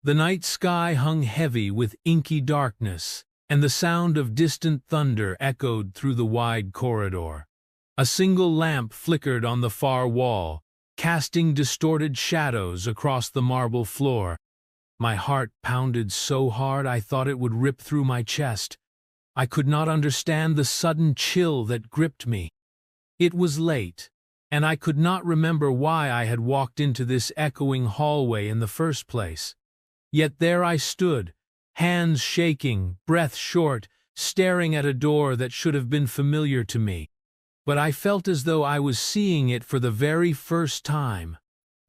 The night sky hung heavy with inky darkness, and the sound of distant thunder echoed through the wide corridor. A single lamp flickered on the far wall, casting distorted shadows across the marble floor. My heart pounded so hard I thought it would rip through my chest. I could not understand the sudden chill that gripped me. It was late, and I could not remember why I had walked into this echoing hallway in the first place. Yet there I stood, hands shaking, breath short, staring at a door that should have been familiar to me. But I felt as though I was seeing it for the very first time.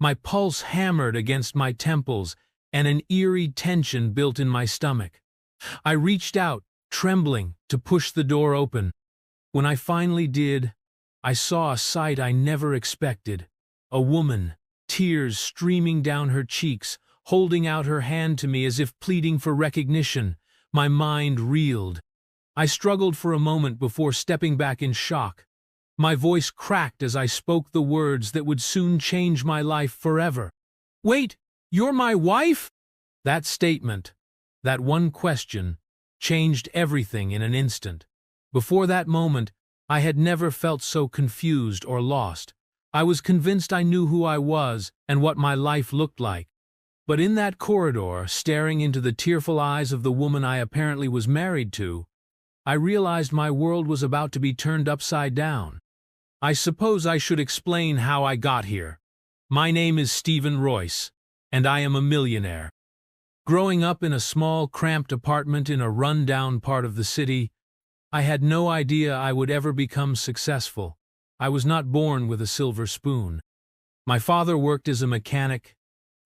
My pulse hammered against my temples, and an eerie tension built in my stomach. I reached out, trembling, to push the door open. When I finally did, I saw a sight I never expected. A woman, tears streaming down her cheeks, holding out her hand to me as if pleading for recognition. My mind reeled. I struggled for a moment before stepping back in shock. My voice cracked as I spoke the words that would soon change my life forever. "Wait, you're my wife?" That statement, that one question, changed everything in an instant. Before that moment, I had never felt so confused or lost. I was convinced I knew who I was and what my life looked like. But in that corridor, staring into the tearful eyes of the woman I apparently was married to, I realized my world was about to be turned upside down. I suppose I should explain how I got here. My name is Stephen Royce, and I am a millionaire. Growing up in a small, cramped apartment in a run-down part of the city, I had no idea I would ever become successful. I was not born with a silver spoon. My father worked as a mechanic,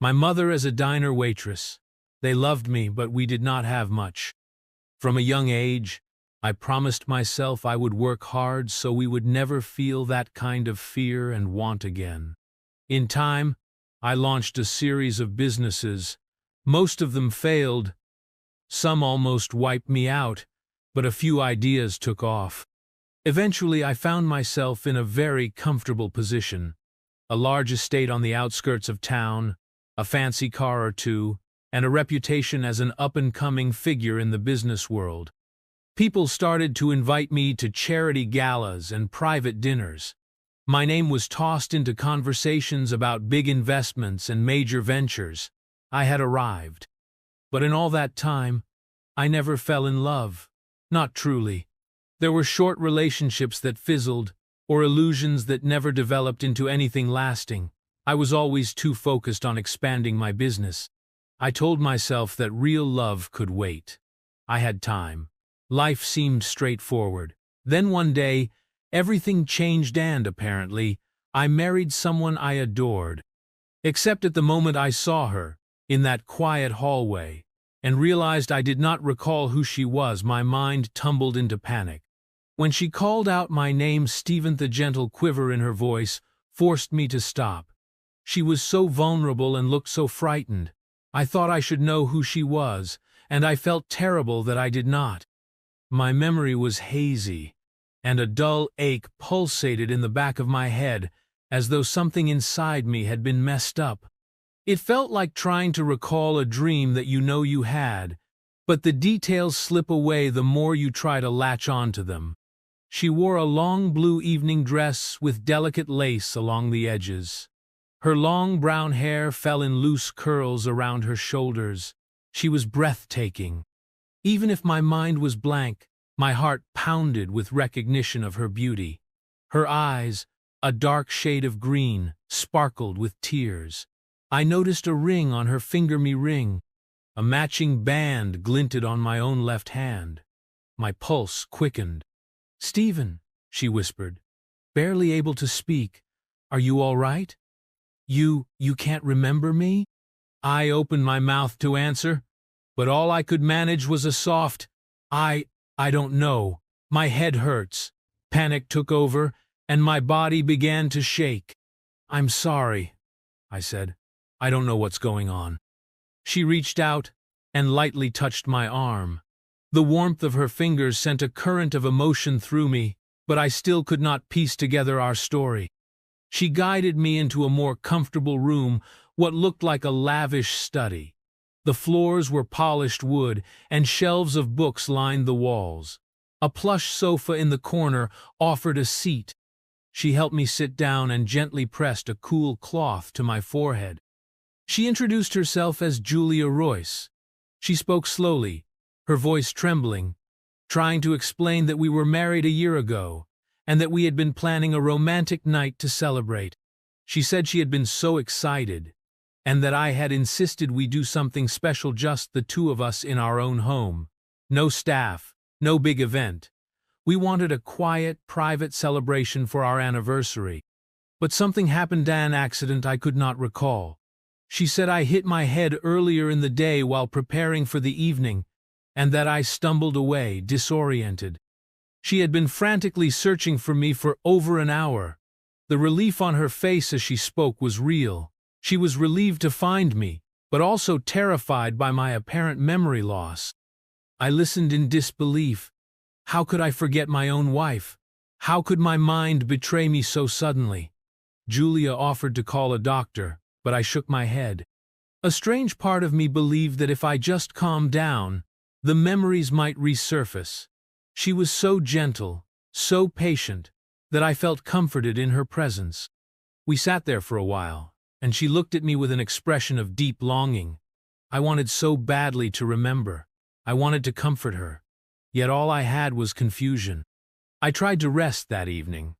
my mother as a diner waitress. They loved me, but we did not have much. From a young age, I promised myself I would work hard so we would never feel that kind of fear and want again. In time, I launched a series of businesses. Most of them failed. Some almost wiped me out, but a few ideas took off. Eventually, I found myself in a very comfortable position. A large estate on the outskirts of town, a fancy car or two, and a reputation as an up-and-coming figure in the business world. People started to invite me to charity galas and private dinners. My name was tossed into conversations about big investments and major ventures. I had arrived. But in all that time, I never fell in love. Not truly. There were short relationships that fizzled, or illusions that never developed into anything lasting. I was always too focused on expanding my business. I told myself that real love could wait. I had time. Life seemed straightforward. Then one day, everything changed and, apparently, I married someone I adored. Except at the moment I saw her, in that quiet hallway, and realized I did not recall who she was, my mind tumbled into panic. When she called out my name, Stephen, the gentle quiver in her voice forced me to stop. She was so vulnerable and looked so frightened. I thought I should know who she was, and I felt terrible that I did not. My memory was hazy, and a dull ache pulsated in the back of my head, as though something inside me had been messed up. It felt like trying to recall a dream that you know you had, but the details slip away the more you try to latch on to them. She wore a long blue evening dress with delicate lace along the edges. Her long brown hair fell in loose curls around her shoulders. She was breathtaking. Even if my mind was blank, my heart pounded with recognition of her beauty. Her eyes, a dark shade of green, sparkled with tears. I noticed a ring on her finger, me ring. A matching band glinted on my own left hand. My pulse quickened. "Stephen," she whispered, barely able to speak, "are you all right? You can't remember me?" I opened my mouth to answer, but all I could manage was a soft, I don't know. My head hurts. Panic took over, and my body began to shake. "I'm sorry," I said. "I don't know what's going on." She reached out and lightly touched my arm. The warmth of her fingers sent a current of emotion through me, but I still could not piece together our story. She guided me into a more comfortable room, what looked like a lavish study. The floors were polished wood, and shelves of books lined the walls. A plush sofa in the corner offered a seat. She helped me sit down and gently pressed a cool cloth to my forehead. She introduced herself as Julia Royce. She spoke slowly, her voice trembling, trying to explain that we were married a year ago and that we had been planning a romantic night to celebrate. She said she had been so excited and that I had insisted we do something special, just the two of us in our own home. No staff, no big event. We wanted a quiet, private celebration for our anniversary. But something happened, an accident I could not recall. She said I hit my head earlier in the day while preparing for the evening, and that I stumbled away, disoriented. She had been frantically searching for me for over an hour. The relief on her face as she spoke was real. She was relieved to find me, but also terrified by my apparent memory loss. I listened in disbelief. How could I forget my own wife? How could my mind betray me so suddenly? Julia offered to call a doctor, but I shook my head. A strange part of me believed that if I just calmed down, the memories might resurface. She was so gentle, so patient, that I felt comforted in her presence. We sat there for a while, and she looked at me with an expression of deep longing. I wanted so badly to remember. I wanted to comfort her. Yet all I had was confusion. I tried to rest that evening.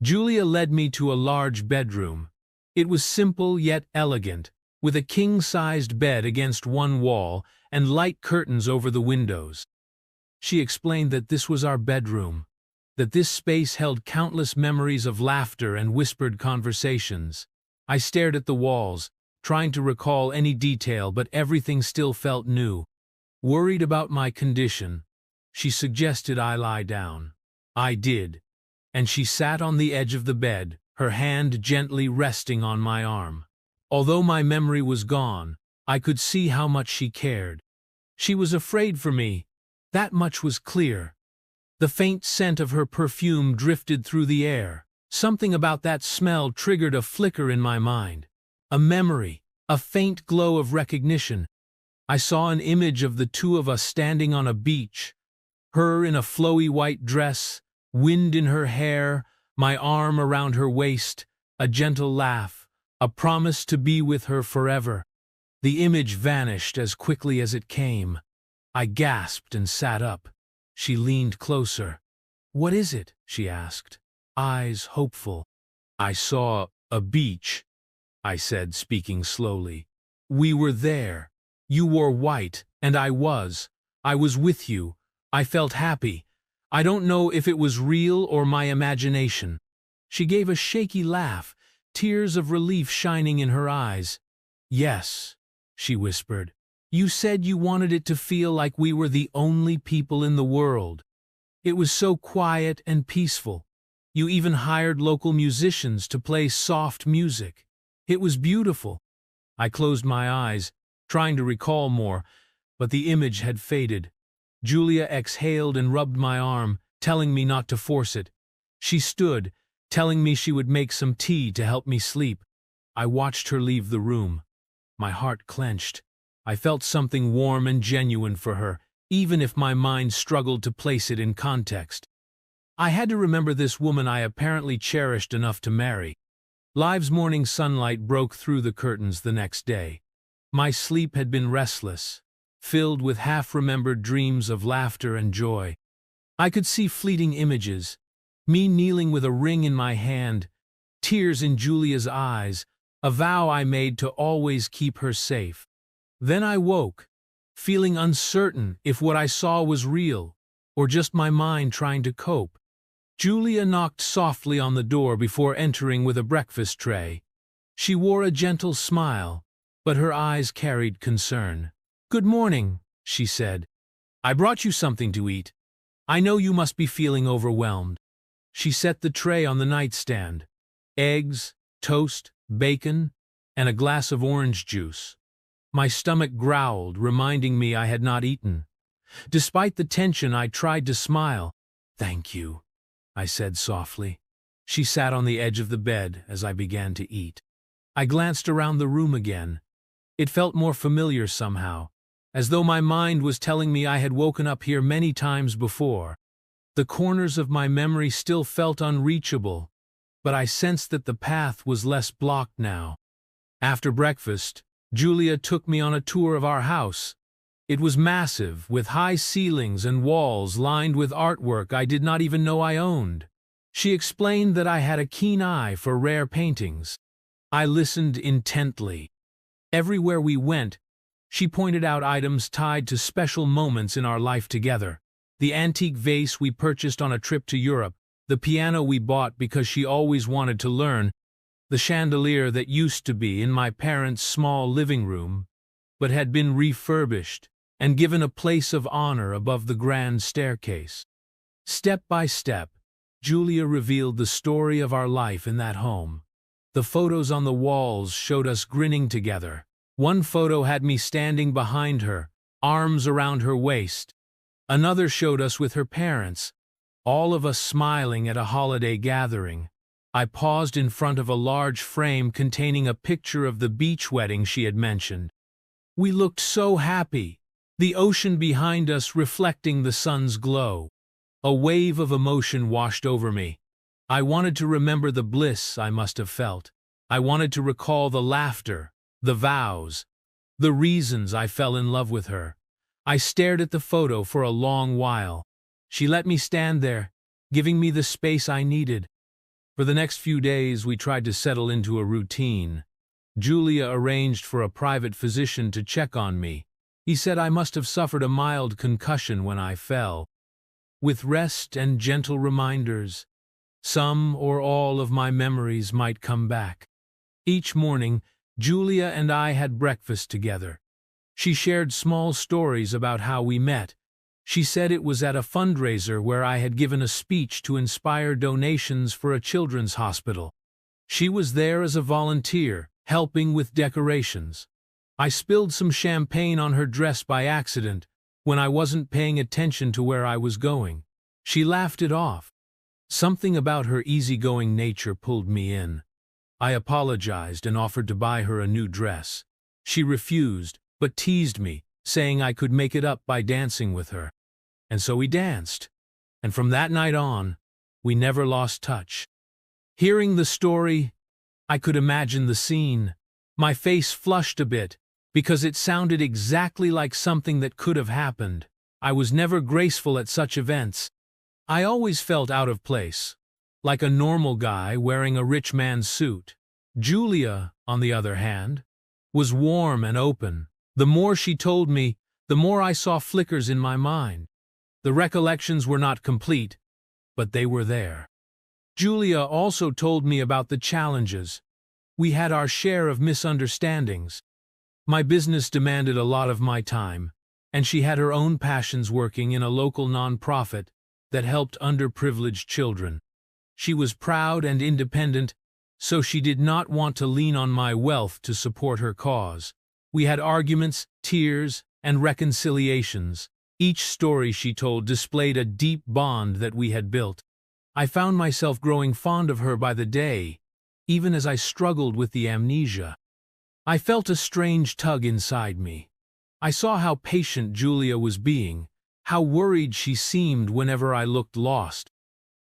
Julia led me to a large bedroom. It was simple yet elegant, with a king-sized bed against one wall and light curtains over the windows. She explained that this was our bedroom, that this space held countless memories of laughter and whispered conversations. I stared at the walls, trying to recall any detail, but everything still felt new. Worried about my condition, she suggested I lie down. I did, and she sat on the edge of the bed, her hand gently resting on my arm. Although my memory was gone, I could see how much she cared. She was afraid for me. That much was clear. The faint scent of her perfume drifted through the air. Something about that smell triggered a flicker in my mind. A memory, a faint glow of recognition. I saw an image of the two of us standing on a beach, her in a flowy white dress, wind in her hair, my arm around her waist, a gentle laugh, a promise to be with her forever. The image vanished as quickly as it came. I gasped and sat up. She leaned closer. "What is it?" she asked, eyes hopeful. "I saw a beach," I said, speaking slowly. "We were there. You wore white, and I was. I was with you. I felt happy. I don't know if it was real or my imagination." She gave a shaky laugh, tears of relief shining in her eyes. "Yes," she whispered. "You said you wanted it to feel like we were the only people in the world. It was so quiet and peaceful. You even hired local musicians to play soft music. It was beautiful." I closed my eyes, trying to recall more, but the image had faded. Julia exhaled and rubbed my arm, telling me not to force it. She stood, telling me she would make some tea to help me sleep. I watched her leave the room. My heart clenched. I felt something warm and genuine for her, even if my mind struggled to place it in context. I had to remember this woman I apparently cherished enough to marry. Live's morning sunlight broke through the curtains the next day. My sleep had been restless, filled with half-remembered dreams of laughter and joy. I could see fleeting images, me kneeling with a ring in my hand, tears in Julia's eyes, a vow I made to always keep her safe. Then I woke, feeling uncertain if what I saw was real, or just my mind trying to cope. Julia knocked softly on the door before entering with a breakfast tray. She wore a gentle smile, but her eyes carried concern. "Good morning," she said. "I brought you something to eat. I know you must be feeling overwhelmed." She set the tray on the nightstand. Eggs, toast, bacon, and a glass of orange juice. My stomach growled, reminding me I had not eaten. Despite the tension, I tried to smile. "Thank you," I said softly. She sat on the edge of the bed as I began to eat. I glanced around the room again. It felt more familiar somehow, as though my mind was telling me I had woken up here many times before. The corners of my memory still felt unreachable, but I sensed that the path was less blocked now. After breakfast, Julia took me on a tour of our house. It was massive, with high ceilings and walls lined with artwork I did not even know I owned. She explained that I had a keen eye for rare paintings. I listened intently. Everywhere we went, she pointed out items tied to special moments in our life together. The antique vase we purchased on a trip to Europe, the piano we bought because she always wanted to learn, the chandelier that used to be in my parents' small living room, but had been refurbished and given a place of honor above the grand staircase. Step by step, Julia revealed the story of our life in that home. The photos on the walls showed us grinning together. One photo had me standing behind her, arms around her waist. Another showed us with her parents, all of us smiling at a holiday gathering. I paused in front of a large frame containing a picture of the beach wedding she had mentioned. We looked so happy, the ocean behind us reflecting the sun's glow. A wave of emotion washed over me. I wanted to remember the bliss I must have felt. I wanted to recall the laughter, the vows, the reasons I fell in love with her. I stared at the photo for a long while. She let me stand there, giving me the space I needed. For the next few days, we tried to settle into a routine. Julia arranged for a private physician to check on me. He said I must have suffered a mild concussion when I fell. With rest and gentle reminders, some or all of my memories might come back. Each morning, Julia and I had breakfast together. She shared small stories about how we met. She said it was at a fundraiser where I had given a speech to inspire donations for a children's hospital. She was there as a volunteer, helping with decorations. I spilled some champagne on her dress by accident when I wasn't paying attention to where I was going. She laughed it off. Something about her easygoing nature pulled me in. I apologized and offered to buy her a new dress. She refused, but teased me, saying I could make it up by dancing with her. And so we danced. And from that night on, we never lost touch. Hearing the story, I could imagine the scene. My face flushed a bit, because it sounded exactly like something that could have happened. I was never graceful at such events. I always felt out of place, like a normal guy wearing a rich man's suit. Julia, on the other hand, was warm and open. The more she told me, the more I saw flickers in my mind. The recollections were not complete, but they were there. Julia also told me about the challenges. We had our share of misunderstandings. My business demanded a lot of my time, and she had her own passions working in a local nonprofit that helped underprivileged children. She was proud and independent, so she did not want to lean on my wealth to support her cause. We had arguments, tears, and reconciliations. Each story she told displayed a deep bond that we had built. I found myself growing fond of her by the day, even as I struggled with the amnesia. I felt a strange tug inside me. I saw how patient Julia was being, how worried she seemed whenever I looked lost.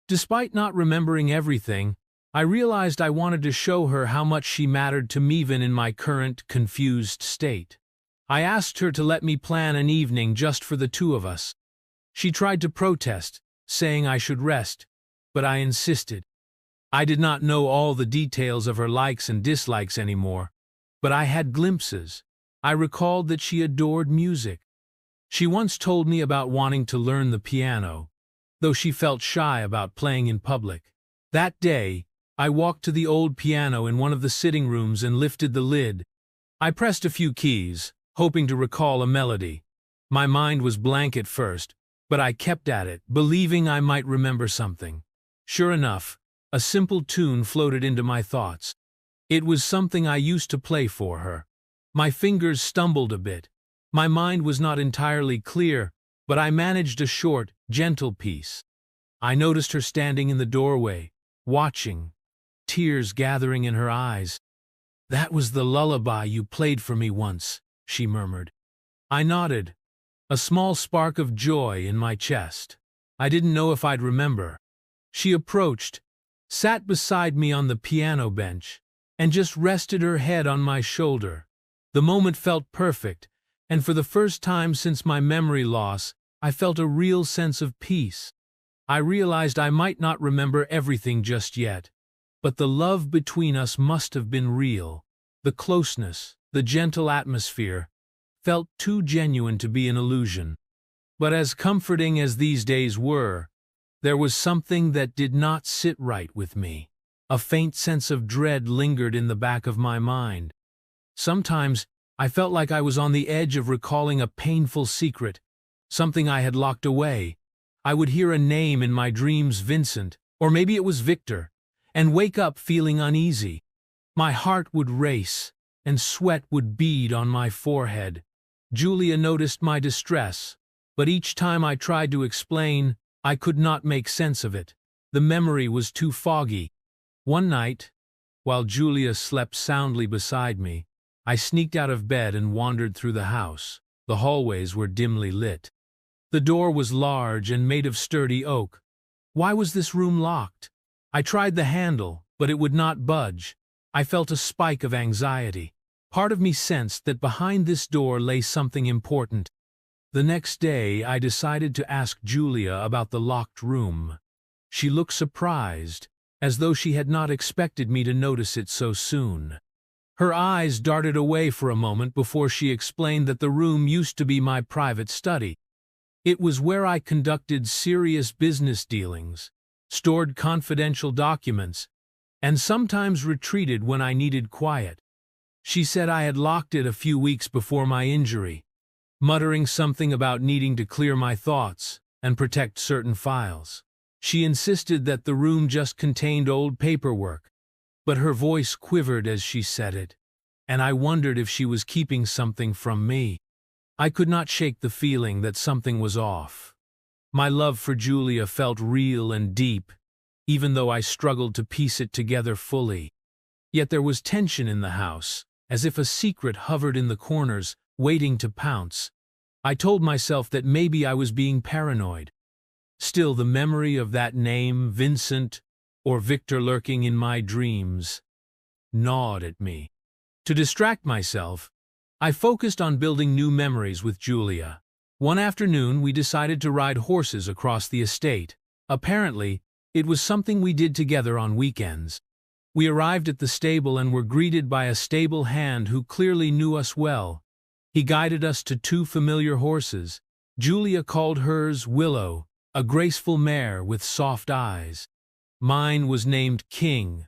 Despite not remembering everything, I realized I wanted to show her how much she mattered to me even in my current, confused state. I asked her to let me plan an evening just for the two of us. She tried to protest, saying I should rest, but I insisted. I did not know all the details of her likes and dislikes anymore, but I had glimpses. I recalled that she adored music. She once told me about wanting to learn the piano, though she felt shy about playing in public. That day, I walked to the old piano in one of the sitting rooms and lifted the lid. I pressed a few keys, hoping to recall a melody. My mind was blank at first, but I kept at it, believing I might remember something. Sure enough, a simple tune floated into my thoughts. It was something I used to play for her. My fingers stumbled a bit. My mind was not entirely clear, but I managed a short, gentle piece. I noticed her standing in the doorway, watching, tears gathering in her eyes. "That was the lullaby you played for me once," she murmured. I nodded, a small spark of joy in my chest. I didn't know if I'd remember. She approached, sat beside me on the piano bench, and just rested her head on my shoulder. The moment felt perfect, and for the first time since my memory loss, I felt a real sense of peace. I realized I might not remember everything just yet, but the love between us must have been real. The closeness, the gentle atmosphere, felt too genuine to be an illusion. But as comforting as these days were, there was something that did not sit right with me. A faint sense of dread lingered in the back of my mind. Sometimes I felt like I was on the edge of recalling a painful secret, something I had locked away. I would hear a name in my dreams, Vincent, or maybe it was Victor, and wake up feeling uneasy. My heart would race, and sweat would bead on my forehead. Julia noticed my distress, but each time I tried to explain, I could not make sense of it. The memory was too foggy. One night, while Julia slept soundly beside me, I sneaked out of bed and wandered through the house. The hallways were dimly lit. The door was large and made of sturdy oak. Why was this room locked? I tried the handle, but it would not budge. I felt a spike of anxiety. Part of me sensed that behind this door lay something important. The next day, I decided to ask Julia about the locked room. She looked surprised, as though she had not expected me to notice it so soon. Her eyes darted away for a moment before she explained that the room used to be my private study. It was where I conducted serious business dealings, stored confidential documents, and sometimes retreated when I needed quiet. She said I had locked it a few weeks before my injury, muttering something about needing to clear my thoughts and protect certain files. She insisted that the room just contained old paperwork, but her voice quivered as she said it, and I wondered if she was keeping something from me. I could not shake the feeling that something was off. My love for Julia felt real and deep, even though I struggled to piece it together fully. Yet there was tension in the house, as if a secret hovered in the corners, waiting to pounce. I told myself that maybe I was being paranoid. Still, the memory of that name, Vincent, or Victor lurking in my dreams, gnawed at me. To distract myself, I focused on building new memories with Julia. One afternoon, we decided to ride horses across the estate. Apparently, it was something we did together on weekends. We arrived at the stable and were greeted by a stable hand who clearly knew us well. He guided us to two familiar horses. Julia called hers Willow, a graceful mare with soft eyes. Mine was named King,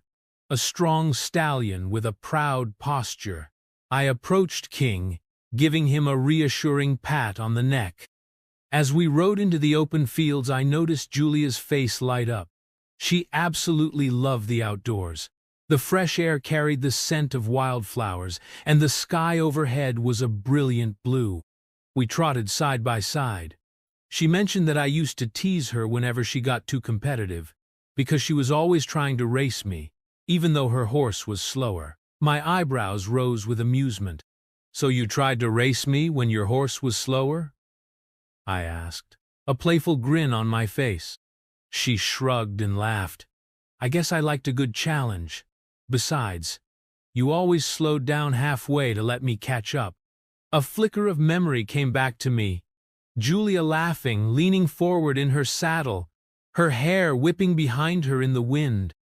a strong stallion with a proud posture. I approached King, giving him a reassuring pat on the neck. As we rode into the open fields, I noticed Julia's face light up. She absolutely loved the outdoors. The fresh air carried the scent of wildflowers, and the sky overhead was a brilliant blue. We trotted side by side. She mentioned that I used to tease her whenever she got too competitive, because she was always trying to race me, even though her horse was slower. My eyebrows rose with amusement. "So you tried to race me when your horse was slower?" I asked, a playful grin on my face. She shrugged and laughed. "I guess I liked a good challenge. Besides, you always slowed down halfway to let me catch up." A flicker of memory came back to me. Julia laughing, leaning forward in her saddle, her hair whipping behind her in the wind.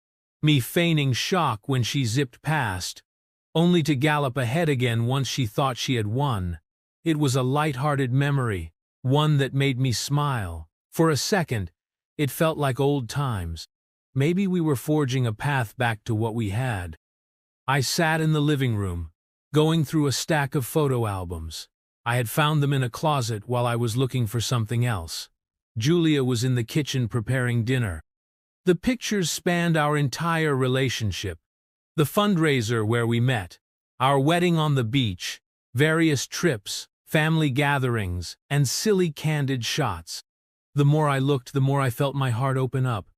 Me feigning shock when she zipped past, only to gallop ahead again once she thought she had won. It was a light-hearted memory, one that made me smile. For a second, it felt like old times. Maybe we were forging a path back to what we had. I sat in the living room, going through a stack of photo albums. I had found them in a closet while I was looking for something else. Julia was in the kitchen preparing dinner. The pictures spanned our entire relationship. The fundraiser where we met, our wedding on the beach, various trips, family gatherings, and silly candid shots. The more I looked, the more I felt my heart open up.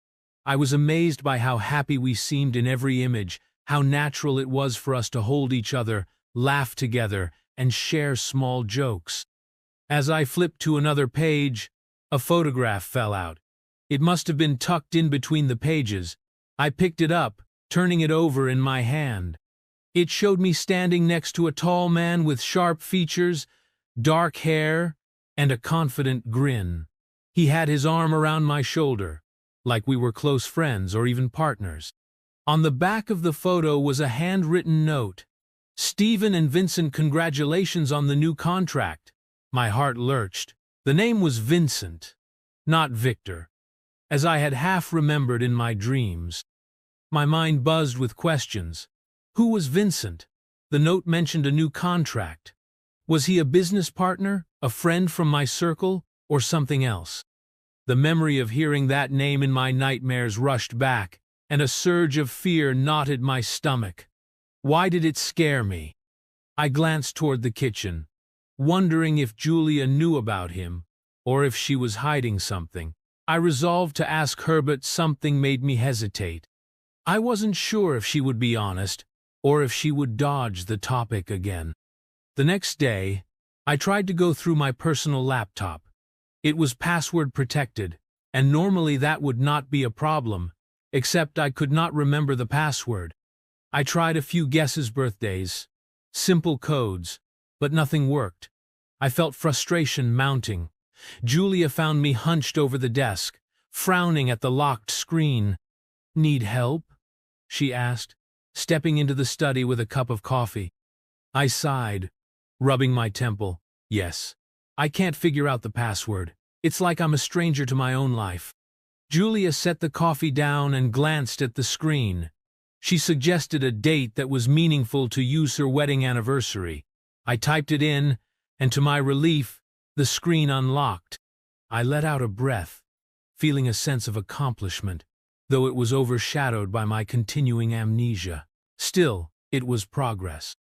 I was amazed by how happy we seemed in every image, how natural it was for us to hold each other, laugh together, and share small jokes. As I flipped to another page, a photograph fell out. It must have been tucked in between the pages. I picked it up, turning it over in my hand. It showed me standing next to a tall man with sharp features, dark hair, and a confident grin. He had his arm around my shoulder, like we were close friends or even partners. On the back of the photo was a handwritten note. "Stephen and Vincent, congratulations on the new contract." My heart lurched. The name was Vincent, not Victor, as I had half remembered in my dreams. My mind buzzed with questions. Who was Vincent? The note mentioned a new contract. Was he a business partner, a friend from my circle, or something else? The memory of hearing that name in my nightmares rushed back, and a surge of fear knotted my stomach. Why did it scare me? I glanced toward the kitchen, wondering if Julia knew about him, or if she was hiding something. I resolved to ask her, but something made me hesitate. I wasn't sure if she would be honest, or if she would dodge the topic again. The next day, I tried to go through my personal laptop. It was password protected, and normally that would not be a problem, except I could not remember the password. I tried a few guesses, birthdays, simple codes, but nothing worked. I felt frustration mounting. Julia found me hunched over the desk, frowning at the locked screen. "Need help?" she asked, stepping into the study with a cup of coffee. I sighed, rubbing my temple. Yes, I can't figure out the password. It's like I'm a stranger to my own life. Julia set the coffee down and glanced at the screen. She suggested a date that was meaningful to use, her wedding anniversary. I typed it in, and to my relief, the screen unlocked. I let out a breath, feeling a sense of accomplishment, though it was overshadowed by my continuing amnesia. Still, it was progress.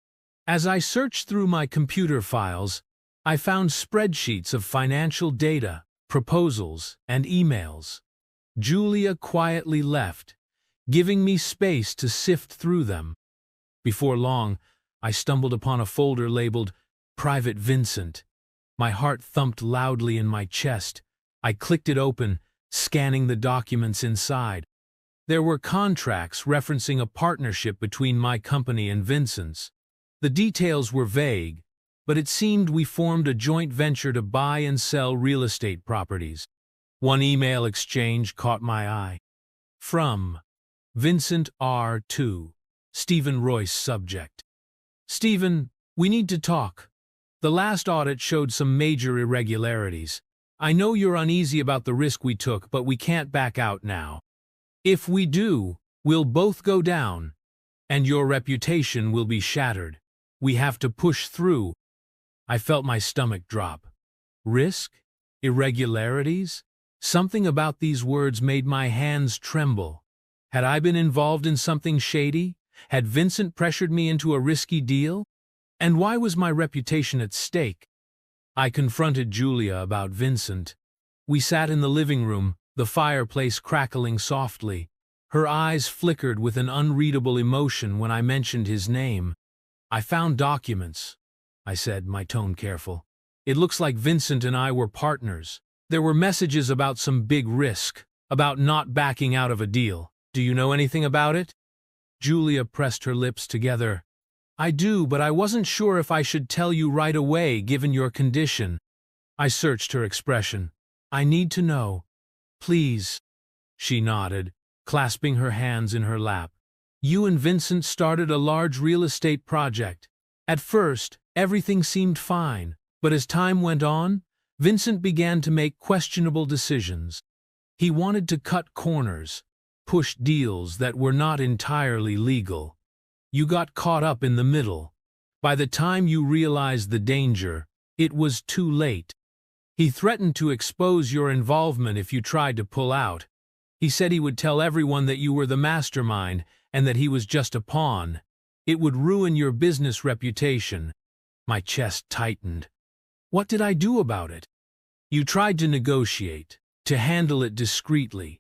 As I searched through my computer files, I found spreadsheets of financial data, proposals, and emails. Julia quietly left, giving me space to sift through them. Before long, I stumbled upon a folder labeled Private Vincent. My heart thumped loudly in my chest. I clicked it open, scanning the documents inside. There were contracts referencing a partnership between my company and Vincent's. The details were vague, but it seemed we formed a joint venture to buy and sell real estate properties. One email exchange caught my eye. From Vincent R. to Stephen Royce, subject. "Stephen, we need to talk. The last audit showed some major irregularities. I know you're uneasy about the risk we took, but we can't back out now. If we do, we'll both go down, and your reputation will be shattered. We have to push through." I felt my stomach drop. Risk? Irregularities? Something about these words made my hands tremble. Had I been involved in something shady? Had Vincent pressured me into a risky deal? And why was my reputation at stake? I confronted Julia about Vincent. We sat in the living room, the fireplace crackling softly. Her eyes flickered with an unreadable emotion when I mentioned his name. "I found documents," I said, my tone careful. "It looks like Vincent and I were partners. There were messages about some big risk, about not backing out of a deal. Do you know anything about it?" Julia pressed her lips together. "I do, but I wasn't sure if I should tell you right away, given your condition." I searched her expression. "I need to know. Please." She nodded, clasping her hands in her lap. "You and Vincent started a large real estate project. At first, everything seemed fine, but as time went on, Vincent began to make questionable decisions. He wanted to cut corners, push deals that were not entirely legal. You got caught up in the middle. By the time you realized the danger, it was too late. He threatened to expose your involvement if you tried to pull out. He said he would tell everyone that you were the mastermind and that he was just a pawn. It would ruin your business reputation." My chest tightened. What did I do about it? "You tried to negotiate, to handle it discreetly.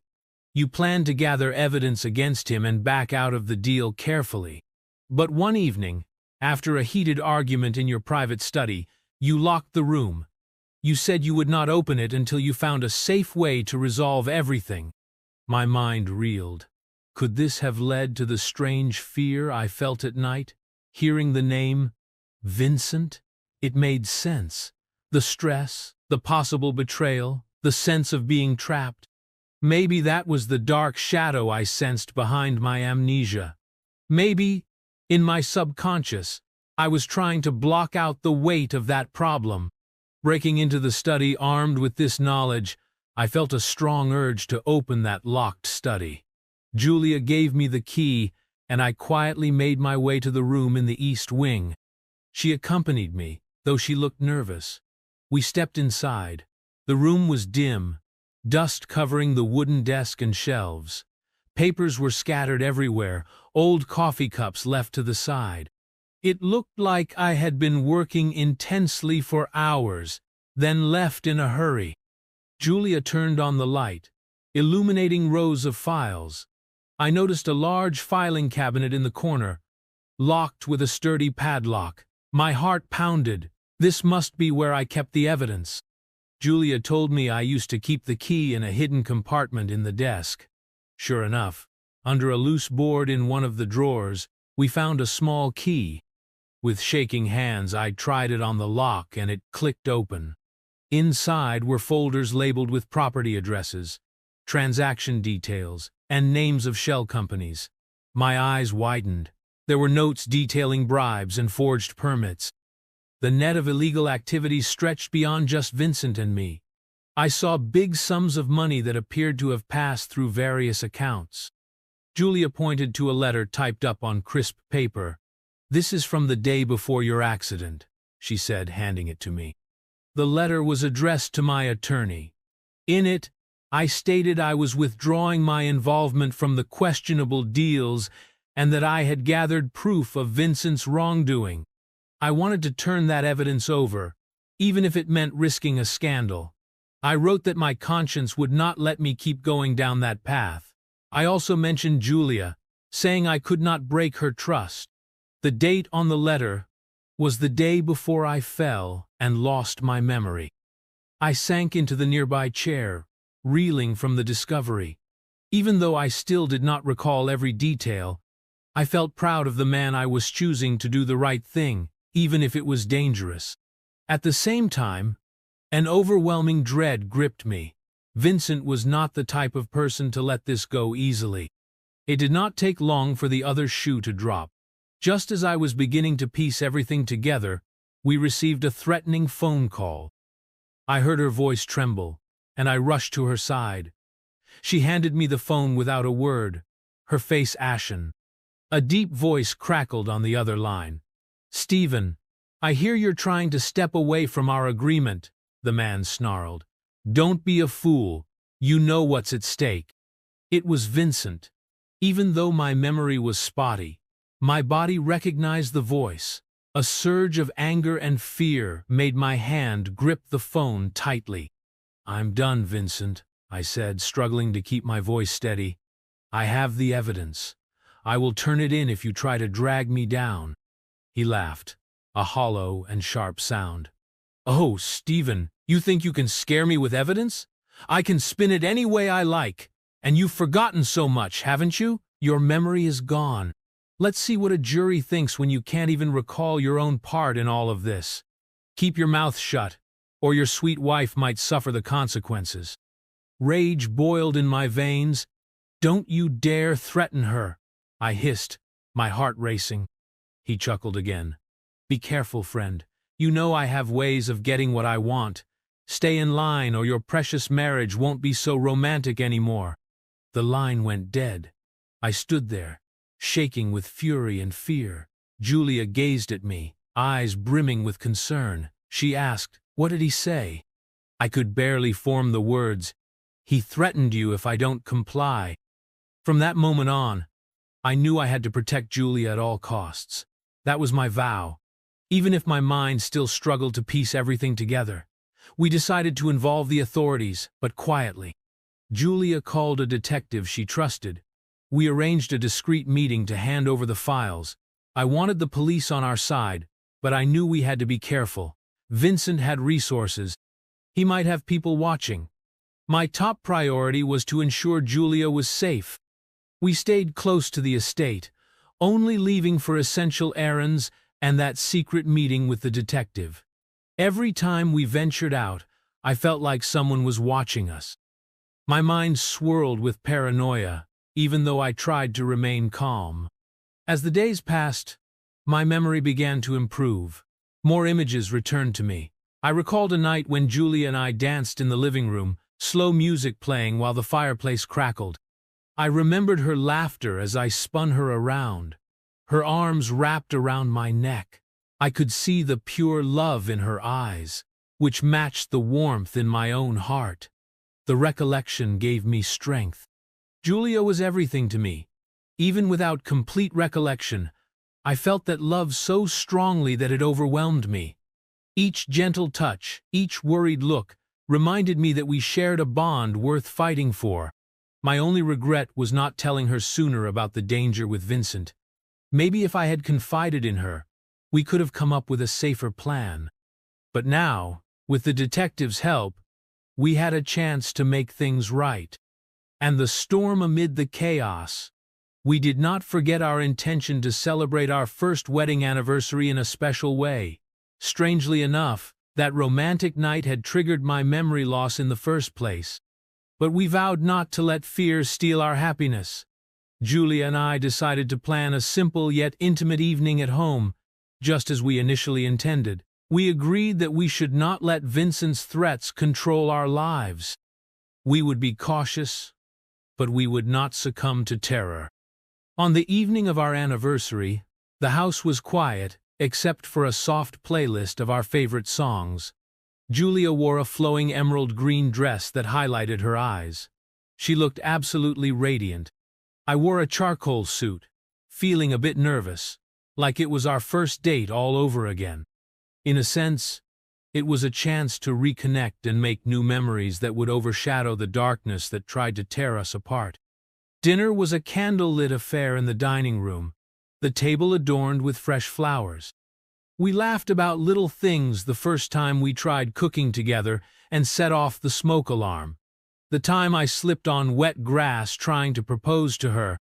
You planned to gather evidence against him and back out of the deal carefully. But one evening, after a heated argument in your private study, you locked the room. You said you would not open it until you found a safe way to resolve everything. My mind reeled. Could this have led to the strange fear I felt at night? Hearing the name Vincent? It made sense. The stress, the possible betrayal, the sense of being trapped. Maybe that was the dark shadow I sensed behind my amnesia. Maybe, in my subconscious, I was trying to block out the weight of that problem. Breaking into the study armed with this knowledge, I felt a strong urge to open that locked study. Julia gave me the key, and I quietly made my way to the room in the east wing. She accompanied me, though she looked nervous. We stepped inside. The room was dim, dust covering the wooden desk and shelves. Papers were scattered everywhere, old coffee cups left to the side. It looked like I had been working intensely for hours, then left in a hurry. Julia turned on the light, illuminating rows of files. I noticed a large filing cabinet in the corner, locked with a sturdy padlock. My heart pounded. This must be where I kept the evidence. Julia told me I used to keep the key in a hidden compartment in the desk. Sure enough, under a loose board in one of the drawers, we found a small key. With shaking hands, I tried it on the lock and it clicked open. Inside were folders labeled with property addresses, transaction details, and names of shell companies. My eyes widened. There were notes detailing bribes and forged permits. The net of illegal activities stretched beyond just Vincent and me. I saw big sums of money that appeared to have passed through various accounts. Julia pointed to a letter typed up on crisp paper. "This is from the day before your accident," she said, handing it to me. The letter was addressed to my attorney. In it, I stated I was withdrawing my involvement from the questionable deals and that I had gathered proof of Vincent's wrongdoing. I wanted to turn that evidence over, even if it meant risking a scandal. I wrote that my conscience would not let me keep going down that path. I also mentioned Julia, saying I could not break her trust. The date on the letter was the day before I fell and lost my memory. I sank into the nearby chair, reeling from the discovery. Even though I still did not recall every detail, I felt proud of the man I was choosing to do the right thing, even if it was dangerous. At the same time, an overwhelming dread gripped me. Vincent was not the type of person to let this go easily. It did not take long for the other shoe to drop. Just as I was beginning to piece everything together, we received a threatening phone call. I heard her voice tremble, and I rushed to her side. She handed me the phone without a word, her face ashen. A deep voice crackled on the other line. "Stephen, I hear you're trying to step away from our agreement," the man snarled. "Don't be a fool. You know what's at stake." It was Vincent. Even though my memory was spotty, my body recognized the voice. A surge of anger and fear made my hand grip the phone tightly. "I'm done, Vincent," I said, struggling to keep my voice steady. "I have the evidence. I will turn it in if you try to drag me down." He laughed, a hollow and sharp sound. "Oh, Stephen, you think you can scare me with evidence? I can spin it any way I like. And you've forgotten so much, haven't you? Your memory is gone. Let's see what a jury thinks when you can't even recall your own part in all of this. Keep your mouth shut, or your sweet wife might suffer the consequences." Rage boiled in my veins. "Don't you dare threaten her," I hissed, my heart racing. He chuckled again. "Be careful, friend. You know I have ways of getting what I want. Stay in line or your precious marriage won't be so romantic anymore." The line went dead. I stood there, shaking with fury and fear. Julia gazed at me, eyes brimming with concern. She asked, "What did he say?" I could barely form the words. "He threatened you if I don't comply." From that moment on, I knew I had to protect Julia at all costs. That was my vow, even if my mind still struggled to piece everything together. We decided to involve the authorities, but quietly. Julia called a detective she trusted. We arranged a discreet meeting to hand over the files. I wanted the police on our side, but I knew we had to be careful. Vincent had resources. He might have people watching. My top priority was to ensure Julia was safe. We stayed close to the estate, only leaving for essential errands and that secret meeting with the detective. Every time we ventured out, I felt like someone was watching us. My mind swirled with paranoia, even though I tried to remain calm. As the days passed, my memory began to improve. More images returned to me. I recalled a night when Julia and I danced in the living room, slow music playing while the fireplace crackled. I remembered her laughter as I spun her around, her arms wrapped around my neck. I could see the pure love in her eyes, which matched the warmth in my own heart. The recollection gave me strength. Julia was everything to me. Even without complete recollection, I felt that love so strongly that it overwhelmed me. Each gentle touch, each worried look, reminded me that we shared a bond worth fighting for. My only regret was not telling her sooner about the danger with Vincent. Maybe if I had confided in her, we could have come up with a safer plan. But now, with the detective's help, we had a chance to make things right. And the storm amid the chaos, we did not forget our intention to celebrate our first wedding anniversary in a special way. Strangely enough, that romantic night had triggered my memory loss in the first place. But we vowed not to let fear steal our happiness. Julia and I decided to plan a simple yet intimate evening at home, just as we initially intended. We agreed that we should not let Vincent's threats control our lives. We would be cautious, but we would not succumb to terror. On the evening of our anniversary, the house was quiet, except for a soft playlist of our favorite songs. Julia wore a flowing emerald green dress that highlighted her eyes. She looked absolutely radiant. I wore a charcoal suit, feeling a bit nervous, like it was our first date all over again. In a sense, it was a chance to reconnect and make new memories that would overshadow the darkness that tried to tear us apart. Dinner was a candle-lit affair in the dining room, the table adorned with fresh flowers. We laughed about little things the first time we tried cooking together and set off the smoke alarm. The time I slipped on wet grass trying to propose to her.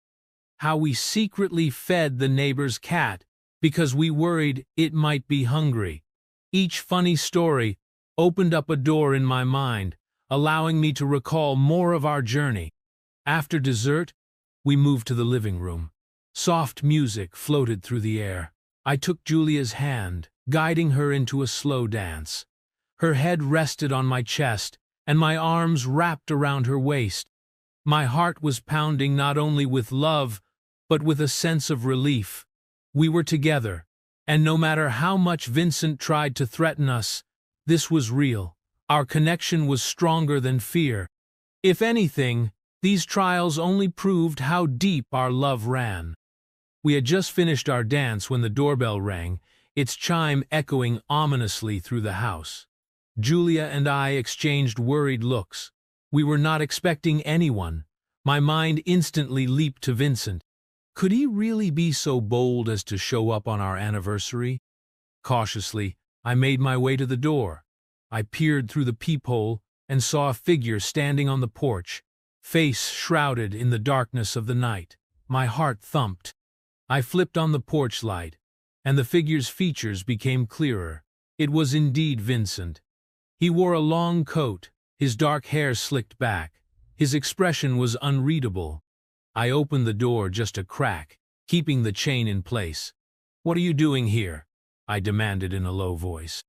How we secretly fed the neighbor's cat because we worried it might be hungry. Each funny story opened up a door in my mind, allowing me to recall more of our journey. After dessert, we moved to the living room. Soft music floated through the air. I took Julia's hand, guiding her into a slow dance. Her head rested on my chest, and my arms wrapped around her waist. My heart was pounding not only with love, but with a sense of relief. We were together, and no matter how much Vincent tried to threaten us, this was real. Our connection was stronger than fear. If anything, these trials only proved how deep our love ran. We had just finished our dance when the doorbell rang, its chime echoing ominously through the house. Julia and I exchanged worried looks. We were not expecting anyone. My mind instantly leaped to Vincent. Could he really be so bold as to show up on our anniversary? Cautiously, I made my way to the door. I peered through the peephole and saw a figure standing on the porch, face shrouded in the darkness of the night. My heart thumped. I flipped on the porch light, and the figure's features became clearer. It was indeed Vincent. He wore a long coat, his dark hair slicked back. His expression was unreadable. I opened the door just a crack, keeping the chain in place. "What are you doing here?" I demanded in a low voice.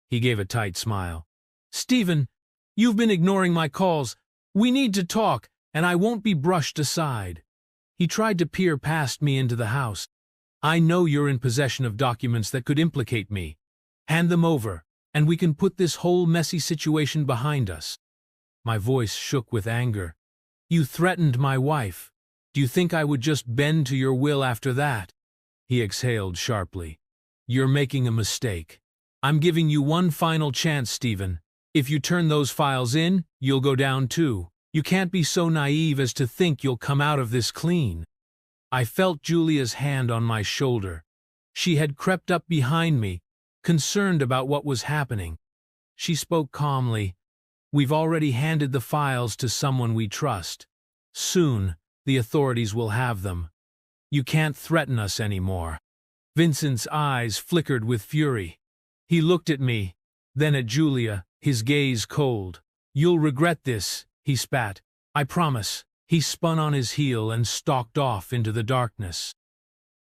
He gave a tight smile. "Stephen, you've been ignoring my calls. We need to talk, and I won't be brushed aside." He tried to peer past me into the house. "I know you're in possession of documents that could implicate me. Hand them over, and we can put this whole messy situation behind us." My voice shook with anger. "You threatened my wife. Do you think I would just bend to your will after that?" He exhaled sharply. "You're making a mistake. I'm giving you one final chance, Stephen. If you turn those files in, you'll go down too. You can't be so naive as to think you'll come out of this clean. I felt Julia's hand on my shoulder. She had crept up behind me, concerned about what was happening. She spoke calmly. We've already handed the files to someone we trust. Soon, the authorities will have them. You can't threaten us anymore. Vincent's eyes flickered with fury. He looked at me, then at Julia, his gaze cold. You'll regret this, he spat. I promise. He spun on his heel and stalked off into the darkness.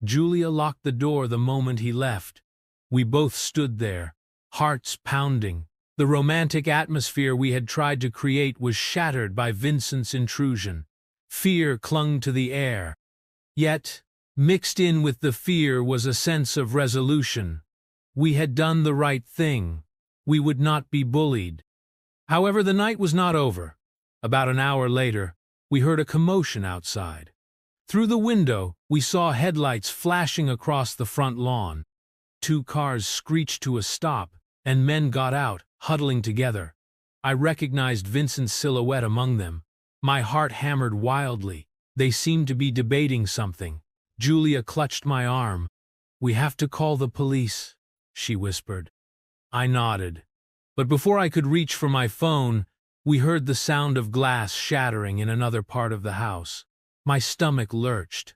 Julia locked the door the moment he left. We both stood there, hearts pounding. The romantic atmosphere we had tried to create was shattered by Vincent's intrusion. Fear clung to the air. Yet, mixed in with the fear was a sense of resolution. We had done the right thing. We would not be bullied. However, the night was not over. About an hour later, we heard a commotion outside. Through the window, we saw headlights flashing across the front lawn. 2 cars screeched to a stop, and men got out, huddling together. I recognized Vincent's silhouette among them. My heart hammered wildly. They seemed to be debating something. Julia clutched my arm. We have to call the police, she whispered. I nodded. But before I could reach for my phone, we heard the sound of glass shattering in another part of the house. My stomach lurched.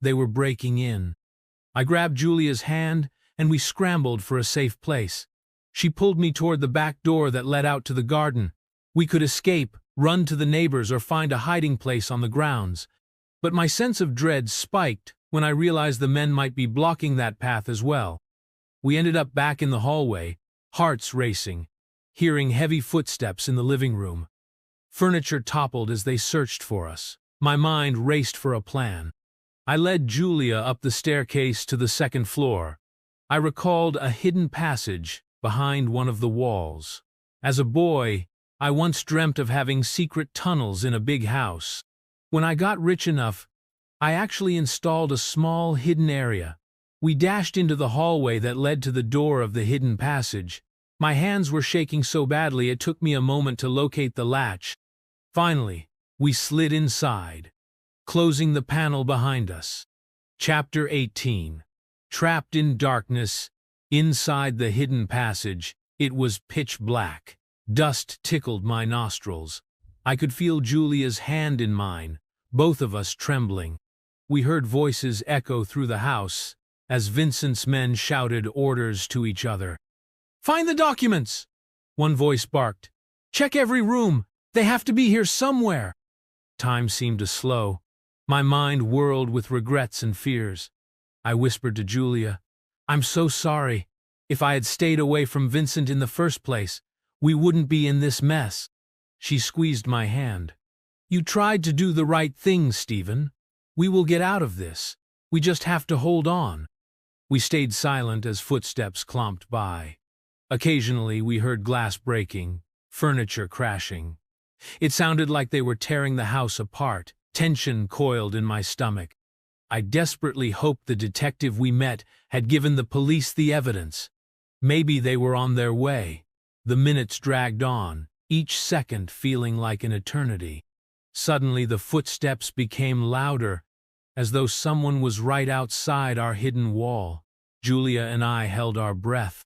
They were breaking in. I grabbed Julia's hand, and we scrambled for a safe place. She pulled me toward the back door that led out to the garden. We could escape, run to the neighbors, or find a hiding place on the grounds. But my sense of dread spiked when I realized the men might be blocking that path as well. We ended up back in the hallway, hearts racing, hearing heavy footsteps in the living room. Furniture toppled as they searched for us. My mind raced for a plan. I led Julia up the staircase to the second floor. I recalled a hidden passage behind one of the walls. As a boy, I once dreamt of having secret tunnels in a big house. When I got rich enough, I actually installed a small hidden area. We dashed into the hallway that led to the door of the hidden passage. My hands were shaking so badly it took me a moment to locate the latch. Finally, we slid inside, closing the panel behind us. Chapter 18. Trapped in darkness, inside the hidden passage, it was pitch black. Dust tickled my nostrils. I could feel Julia's hand in mine, both of us trembling. We heard voices echo through the house as Vincent's men shouted orders to each other. "Find the documents!" one voice barked. "Check every room! They have to be here somewhere!" Time seemed to slow. My mind whirled with regrets and fears. I whispered to Julia, "I'm so sorry. If I had stayed away from Vincent in the first place, we wouldn't be in this mess." She squeezed my hand. "You tried to do the right thing, Stephen. We will get out of this. We just have to hold on." We stayed silent as footsteps clomped by. Occasionally, we heard glass breaking, furniture crashing. It sounded like they were tearing the house apart. Tension coiled in my stomach. I desperately hoped the detective we met had given the police the evidence. Maybe they were on their way. The minutes dragged on, each second feeling like an eternity. Suddenly, the footsteps became louder, as though someone was right outside our hidden wall. Julia and I held our breath.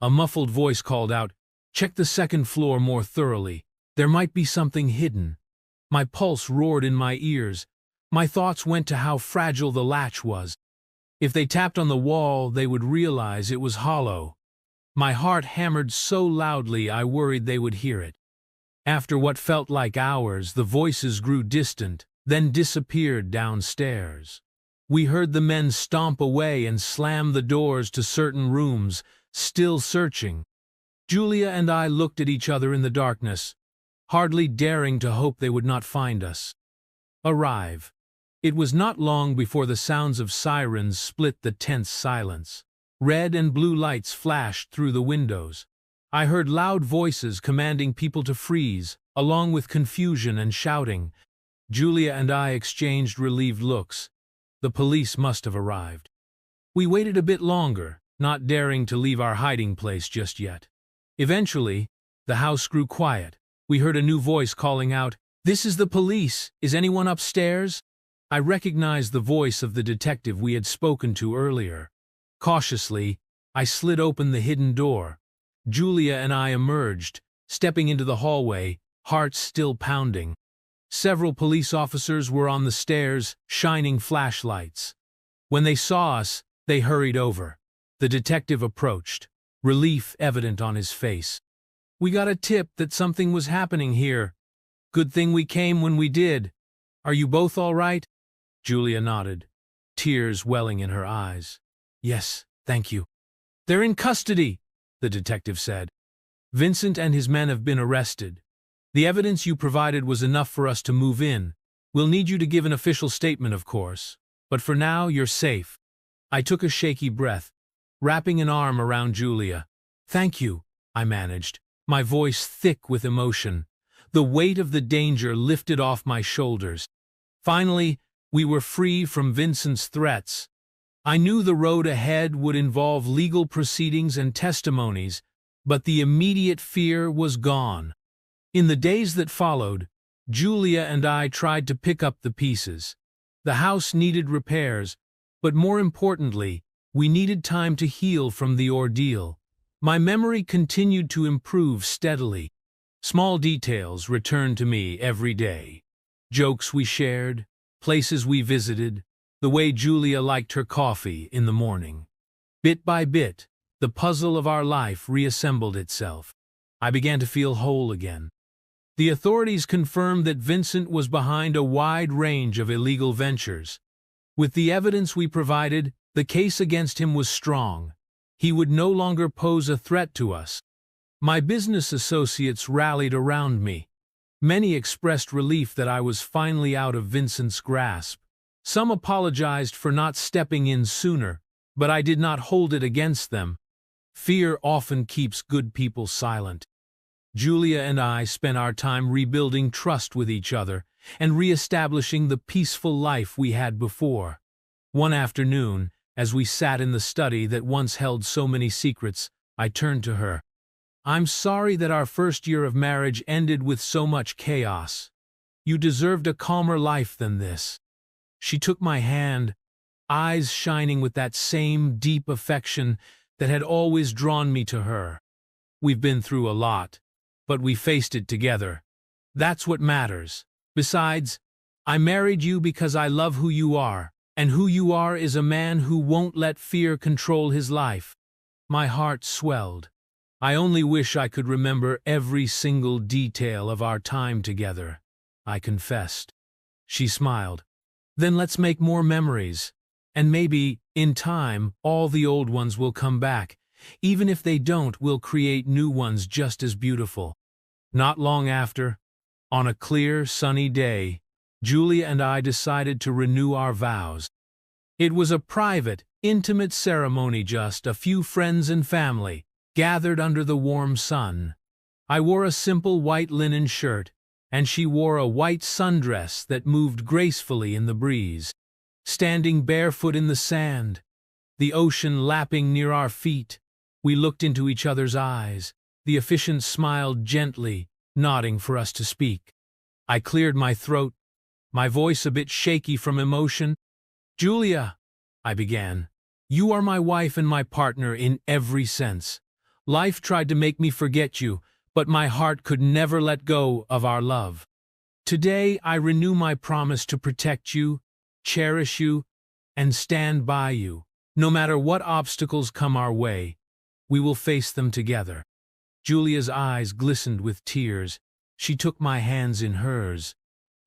A muffled voice called out, "Check the second floor more thoroughly. There might be something hidden." My pulse roared in my ears. My thoughts went to how fragile the latch was. If they tapped on the wall, they would realize it was hollow. My heart hammered so loudly I worried they would hear it. After what felt like hours, the voices grew distant, then disappeared downstairs. We heard the men stomp away and slam the doors to certain rooms, still searching. Julia and I looked at each other in the darkness, hardly daring to hope they would not find us. Arrive. It was not long before the sounds of sirens split the tense silence. Red and blue lights flashed through the windows. I heard loud voices commanding people to freeze, along with confusion and shouting. Julia and I exchanged relieved looks. The police must have arrived. We waited a bit longer, not daring to leave our hiding place just yet. Eventually, the house grew quiet. We heard a new voice calling out, "This is the police. Is anyone upstairs?" I recognized the voice of the detective we had spoken to earlier. Cautiously, I slid open the hidden door. Julia and I emerged, stepping into the hallway, hearts still pounding. Several police officers were on the stairs, shining flashlights. When they saw us, they hurried over. The detective approached, relief evident on his face. "We got a tip that something was happening here. Good thing we came when we did. Are you both all right?" Julia nodded, tears welling in her eyes. "Yes, thank you." "They're in custody," the detective said. "Vincent and his men have been arrested. The evidence you provided was enough for us to move in. We'll need you to give an official statement, of course. But for now, you're safe." I took a shaky breath, wrapping an arm around Julia. "Thank you," I managed, my voice thick with emotion. The weight of the danger lifted off my shoulders. Finally, we were free from Vincent's threats. I knew the road ahead would involve legal proceedings and testimonies, but the immediate fear was gone. In the days that followed, Julia and I tried to pick up the pieces. The house needed repairs, but more importantly, we needed time to heal from the ordeal. My memory continued to improve steadily. Small details returned to me every day. Jokes we shared, places we visited, the way Julia liked her coffee in the morning. Bit by bit, the puzzle of our life reassembled itself. I began to feel whole again. The authorities confirmed that Vincent was behind a wide range of illegal ventures. With the evidence we provided, the case against him was strong. He would no longer pose a threat to us. My business associates rallied around me. Many expressed relief that I was finally out of Vincent's grasp. Some apologized for not stepping in sooner, but I did not hold it against them. Fear often keeps good people silent. Julia and I spent our time rebuilding trust with each other and re-establishing the peaceful life we had before. One afternoon, as we sat in the study that once held so many secrets, I turned to her. "I'm sorry that our first year of marriage ended with so much chaos. You deserved a calmer life than this." She took my hand, eyes shining with that same deep affection that had always drawn me to her. "We've been through a lot, but we faced it together. That's what matters. Besides, I married you because I love who you are, and who you are is a man who won't let fear control his life." My heart swelled. "I only wish I could remember every single detail of our time together," I confessed. She smiled. "Then let's make more memories. And maybe, in time, all the old ones will come back. Even if they don't, we'll create new ones just as beautiful." Not long after, on a clear, sunny day, Julia and I decided to renew our vows. It was a private, intimate ceremony, just a few friends and family, gathered under the warm sun. I wore a simple white linen shirt, and she wore a white sundress that moved gracefully in the breeze. Standing barefoot in the sand, the ocean lapping near our feet, we looked into each other's eyes. The officiant smiled gently, nodding for us to speak. I cleared my throat, my voice a bit shaky from emotion. "Julia," I began, "you are my wife and my partner in every sense. Life tried to make me forget you, but my heart could never let go of our love. Today I renew my promise to protect you, cherish you, and stand by you. No matter what obstacles come our way, we will face them together." Julia's eyes glistened with tears. She took my hands in hers.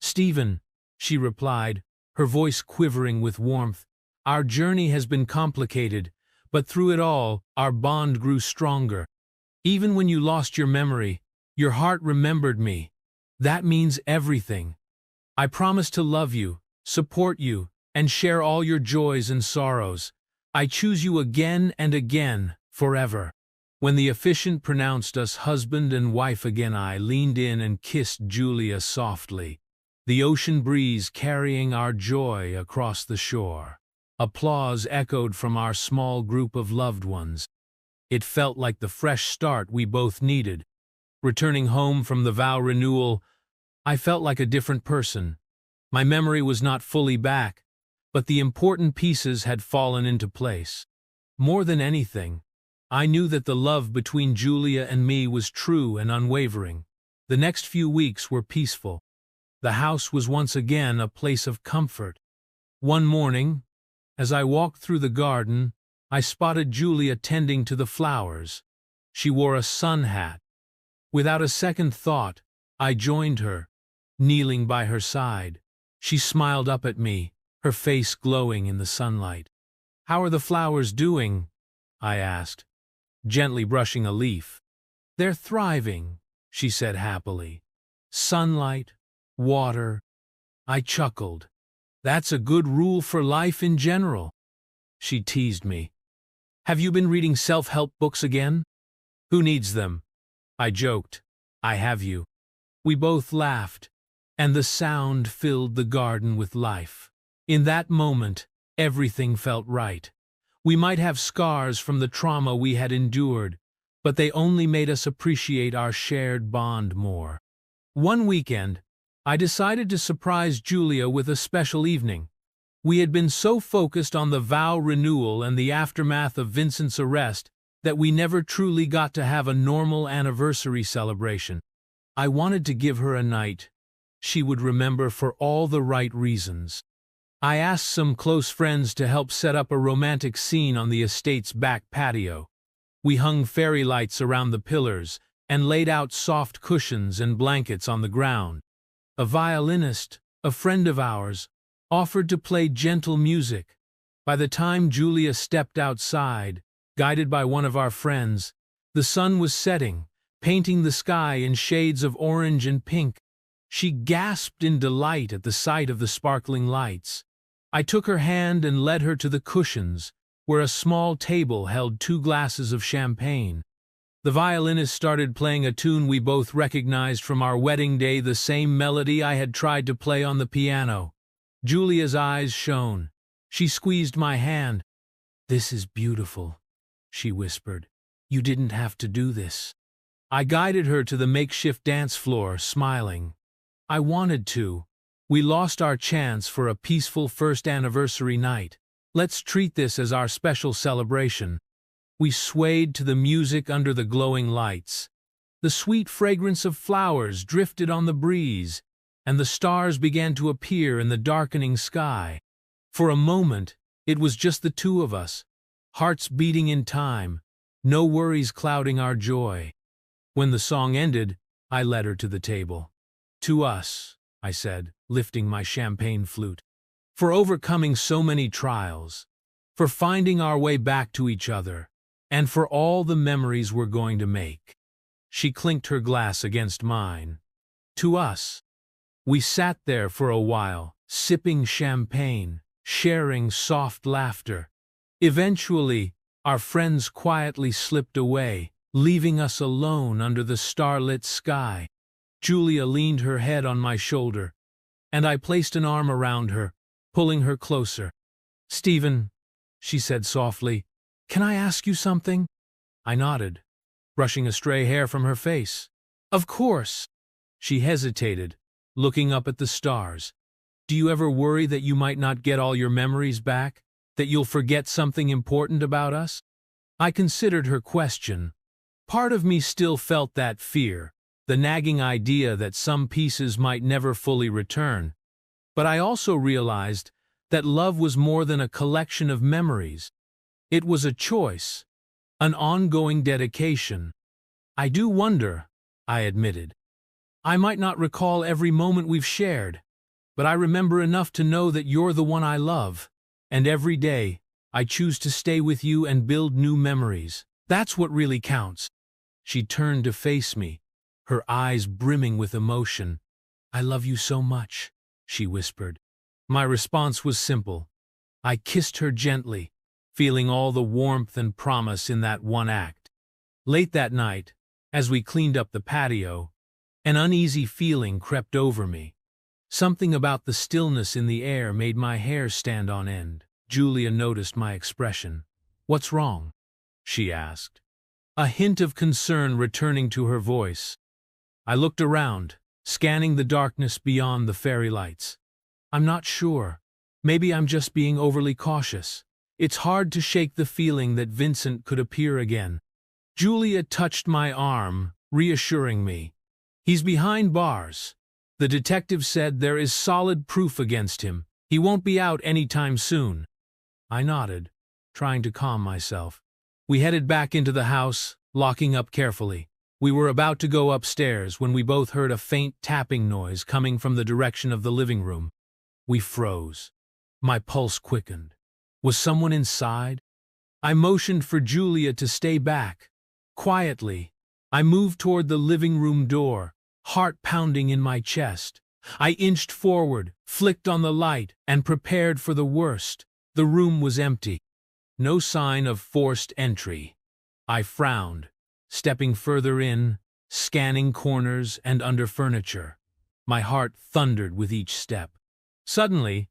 "Stephen," she replied, her voice quivering with warmth, "our journey has been complicated, but through it all, our bond grew stronger. Even when you lost your memory, your heart remembered me. That means everything. I promise to love you, support you, and share all your joys and sorrows. I choose you again and again, forever." When the officiant pronounced us husband and wife again, I leaned in and kissed Julia softly, the ocean breeze carrying our joy across the shore. Applause echoed from our small group of loved ones. It felt like the fresh start we both needed. Returning home from the vow renewal, I felt like a different person. My memory was not fully back, but the important pieces had fallen into place. More than anything, I knew that the love between Julia and me was true and unwavering. The next few weeks were peaceful. The house was once again a place of comfort. One morning, as I walked through the garden, I spotted Julia tending to the flowers. She wore a sun hat. Without a second thought, I joined her, kneeling by her side. She smiled up at me, her face glowing in the sunlight. "How are the flowers doing?" I asked, gently brushing a leaf. "They're thriving," she said happily. "Sunlight, water." I chuckled. "That's a good rule for life in general." She teased me. "Have you been reading self-help books again?" "Who needs them?" I joked. "I have you." We both laughed, and the sound filled the garden with life. In that moment, everything felt right. We might have scars from the trauma we had endured, but they only made us appreciate our shared bond more. One weekend, I decided to surprise Julia with a special evening. We had been so focused on the vow renewal and the aftermath of Vincent's arrest that we never truly got to have a normal anniversary celebration. I wanted to give her a night she would remember for all the right reasons. I asked some close friends to help set up a romantic scene on the estate's back patio. We hung fairy lights around the pillars and laid out soft cushions and blankets on the ground. A violinist, a friend of ours, offered to play gentle music. By the time Julia stepped outside, guided by one of our friends, the sun was setting, painting the sky in shades of orange and pink. She gasped in delight at the sight of the sparkling lights. I took her hand and led her to the cushions, where a small table held 2 glasses of champagne. The violinist started playing a tune we both recognized from our wedding day, the same melody I had tried to play on the piano. Julia's eyes shone. She squeezed my hand. "This is beautiful," she whispered. "You didn't have to do this." I guided her to the makeshift dance floor, smiling. "I wanted to. We lost our chance for a peaceful first anniversary night. Let's treat this as our special celebration." We swayed to the music under the glowing lights. The sweet fragrance of flowers drifted on the breeze, and the stars began to appear in the darkening sky. For a moment, it was just the two of us, hearts beating in time, no worries clouding our joy. When the song ended, I led her to the table. "To us," I said, lifting my champagne flute. "For overcoming so many trials, for finding our way back to each other, and for all the memories we're going to make." She clinked her glass against mine. "To us." We sat there for a while, sipping champagne, sharing soft laughter. Eventually, our friends quietly slipped away, leaving us alone under the starlit sky. Julia leaned her head on my shoulder, and I placed an arm around her, pulling her closer. "Stephen," she said softly, "can I ask you something?" I nodded, brushing a stray hair from her face. "Of course." She hesitated, looking up at the stars. "Do you ever worry that you might not get all your memories back? That you'll forget something important about us?" I considered her question. Part of me still felt that fear, the nagging idea that some pieces might never fully return. But I also realized that love was more than a collection of memories. It was a choice, an ongoing dedication. "I do wonder," I admitted. "I might not recall every moment we've shared, but I remember enough to know that you're the one I love, and every day, I choose to stay with you and build new memories. That's what really counts." She turned to face me, her eyes brimming with emotion. "I love you so much," she whispered. My response was simple. I kissed her gently, feeling all the warmth and promise in that one act. Late that night, as we cleaned up the patio, an uneasy feeling crept over me. Something about the stillness in the air made my hair stand on end. Julia noticed my expression. "What's wrong?" she asked, a hint of concern returning to her voice. I looked around, scanning the darkness beyond the fairy lights. I'm not sure. Maybe I'm just being overly cautious. It's hard to shake the feeling that Vincent could appear again. Julia touched my arm, reassuring me. He's behind bars. The detective said there is solid proof against him. He won't be out anytime soon. I nodded, trying to calm myself. We headed back into the house, locking up carefully. We were about to go upstairs when we both heard a faint tapping noise coming from the direction of the living room. We froze. My pulse quickened. Was someone inside? I motioned for Julia to stay back. Quietly, I moved toward the living room door, heart pounding in my chest. I inched forward, flicked on the light, and prepared for the worst. The room was empty. No sign of forced entry. I frowned, stepping further in, scanning corners and under furniture. My heart thundered with each step. Suddenly,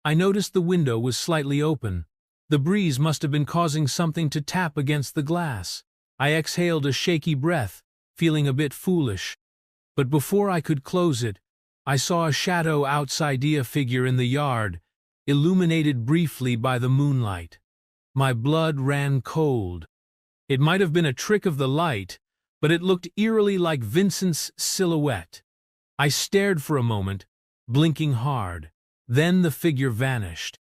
I noticed the window was slightly open. The breeze must have been causing something to tap against the glass. I exhaled a shaky breath, feeling a bit foolish. But before I could close it, I saw a shadow outside a figure in the yard, illuminated briefly by the moonlight. My blood ran cold. It might have been a trick of the light, but it looked eerily like Vincent's silhouette. I stared for a moment, blinking hard. Then the figure vanished.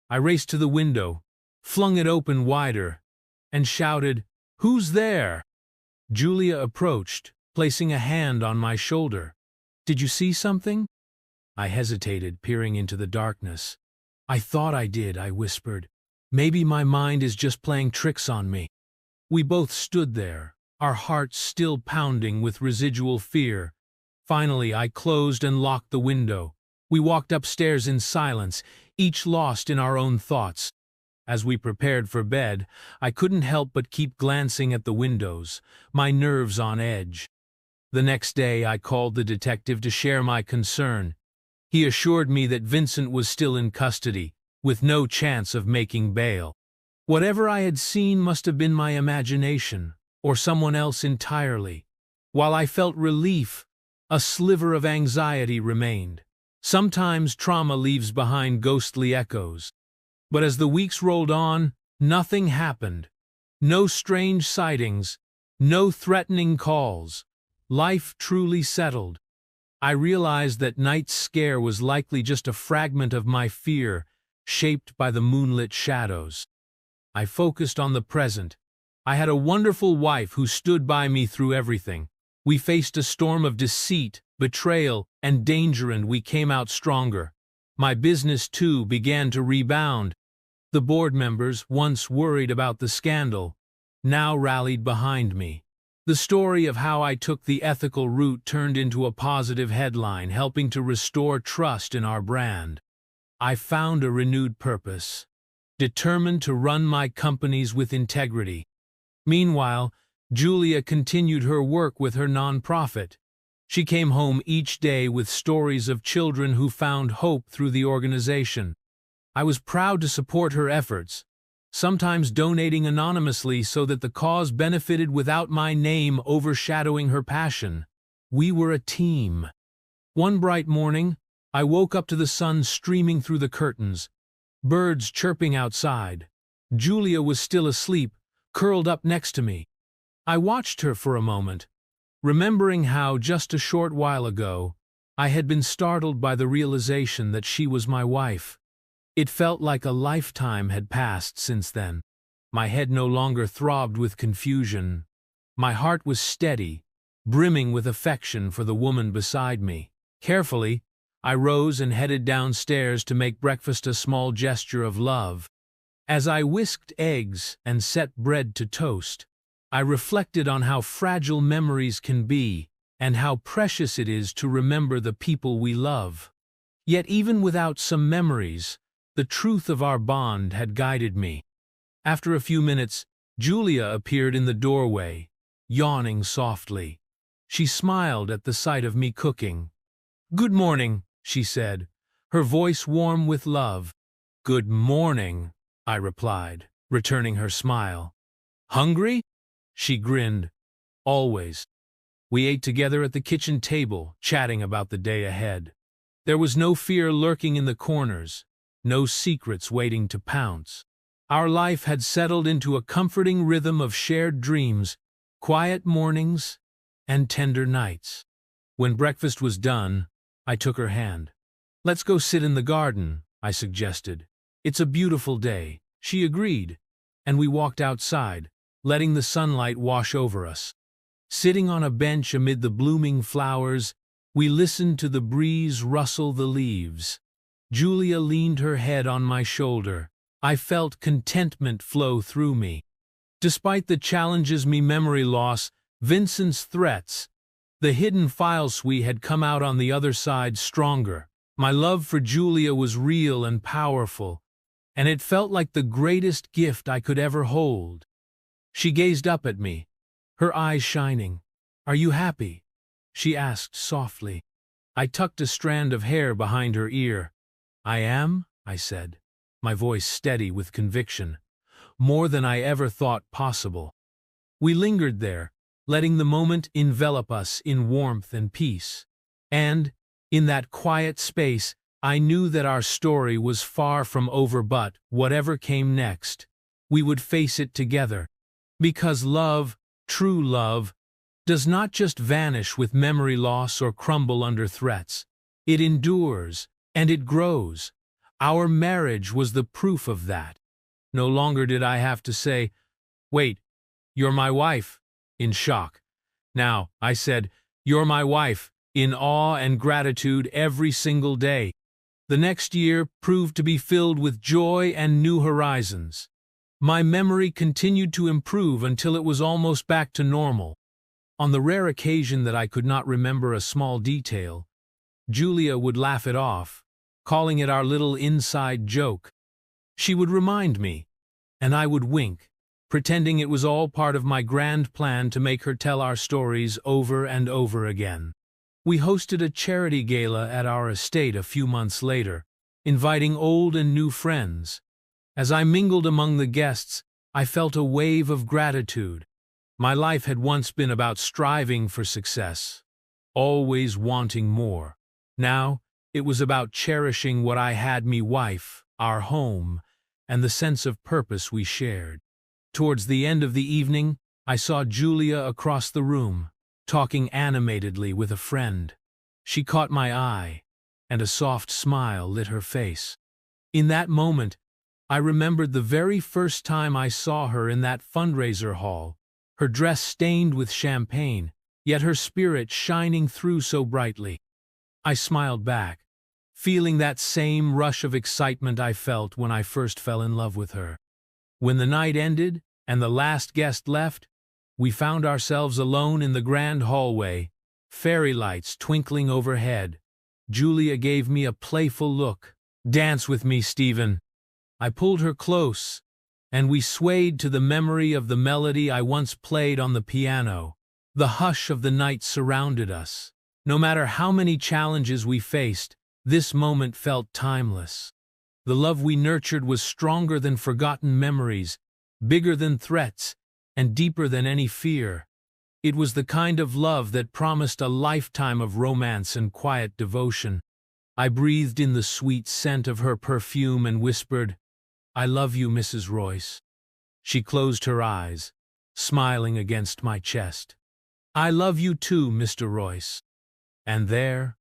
I raced to the window, flung it open wider, and shouted, "Who's there?" Julia approached, placing a hand on my shoulder. "Did you see something?" I hesitated, peering into the darkness. "I thought I did," I whispered. "Maybe my mind is just playing tricks on me." We both stood there, our hearts still pounding with residual fear. Finally, I closed and locked the window. We walked upstairs in silence, each lost in our own thoughts. As we prepared for bed, I couldn't help but keep glancing at the windows, my nerves on edge. The next day, I called the detective to share my concern. He assured me that Vincent was still in custody, with no chance of making bail. Whatever I had seen must have been my imagination, or someone else entirely. While I felt relief, a sliver of anxiety remained. Sometimes trauma leaves behind ghostly echoes. But as the weeks rolled on, nothing happened. No strange sightings, no threatening calls. Life truly settled. I realized that night's scare was likely just a fragment of my fear, shaped by the moonlit shadows. I focused on the present. I had a wonderful wife who stood by me through everything. We faced a storm of deceit, betrayal, and danger, and we came out stronger. My business, too, began to rebound. The board members, once worried about the scandal, now rallied behind me. The story of how I took the ethical route turned into a positive headline, helping to restore trust in our brand. I found a renewed purpose, determined to run my companies with integrity. Meanwhile, Julia continued her work with her nonprofit. She came home each day with stories of children who found hope through the organization. I was proud to support her efforts, sometimes donating anonymously so that the cause benefited without my name overshadowing her passion. We were a team. One bright morning, I woke up to the sun streaming through the curtains, birds chirping outside. Julia was still asleep, curled up next to me. I watched her for a moment, remembering how just a short while ago I had been startled by the realization that she was my wife. It felt like a lifetime had passed since then. My head no longer throbbed with confusion. My heart was steady, brimming with affection for the woman beside me. Carefully, I rose and headed downstairs to make breakfast, a small gesture of love. As I whisked eggs and set bread to toast, I reflected on how fragile memories can be and how precious it is to remember the people we love. Yet even without some memories, the truth of our bond had guided me. After a few minutes, Julia appeared in the doorway, yawning softly. She smiled at the sight of me cooking. "Good morning," she said, her voice warm with love. "Good morning," I replied, returning her smile. "Hungry?" She grinned. "Always." We ate together at the kitchen table, chatting about the day ahead. There was no fear lurking in the corners, no secrets waiting to pounce. Our life had settled into a comforting rhythm of shared dreams, quiet mornings, and tender nights. When breakfast was done, I took her hand. "Let's go sit in the garden," I suggested. "It's a beautiful day." She agreed, and we walked outside, letting the sunlight wash over us. Sitting on a bench amid the blooming flowers, we listened to the breeze rustle the leaves. Julia leaned her head on my shoulder. I felt contentment flow through me. Despite the challenges me memory loss, Vincent's threats, the hidden files we had come out on the other side stronger. My love for Julia was real and powerful, and it felt like the greatest gift I could ever hold. She gazed up at me, her eyes shining. "Are you happy?" she asked softly. I tucked a strand of hair behind her ear. "I am," I said, my voice steady with conviction, "more than I ever thought possible." We lingered there, letting the moment envelop us in warmth and peace. And, in that quiet space, I knew that our story was far from over, but, whatever came next, we would face it together. Because love, true love, does not just vanish with memory loss or crumble under threats. It endures, and it grows. Our marriage was the proof of that. No longer did I have to say, "Wait, you're my wife," in shock. Now, I said, "You're my wife," in awe and gratitude every single day. The next year proved to be filled with joy and new horizons. My memory continued to improve until it was almost back to normal. On the rare occasion that I could not remember a small detail, Julia would laugh it off, calling it our little inside joke. She would remind me, and I would wink, pretending it was all part of my grand plan to make her tell our stories over and over again. We hosted a charity gala at our estate a few months later, inviting old and new friends. As I mingled among the guests, I felt a wave of gratitude. My life had once been about striving for success, always wanting more. Now, it was about cherishing what I had: me wife, our home, and the sense of purpose we shared. Towards the end of the evening, I saw Julia across the room, talking animatedly with a friend. She caught my eye, and a soft smile lit her face. In that moment, I remembered the very first time I saw her in that fundraiser hall, her dress stained with champagne, yet her spirit shining through so brightly. I smiled back, feeling that same rush of excitement I felt when I first fell in love with her. When the night ended and the last guest left, we found ourselves alone in the grand hallway, fairy lights twinkling overhead. Julia gave me a playful look. "Dance with me, Stephen." I pulled her close, and we swayed to the memory of the melody I once played on the piano. The hush of the night surrounded us. No matter how many challenges we faced, this moment felt timeless. The love we nurtured was stronger than forgotten memories, bigger than threats, and deeper than any fear. It was the kind of love that promised a lifetime of romance and quiet devotion. I breathed in the sweet scent of her perfume and whispered, "I love you, Mrs. Royce." She closed her eyes, smiling against my chest. "I love you too, Mr. Royce." And there,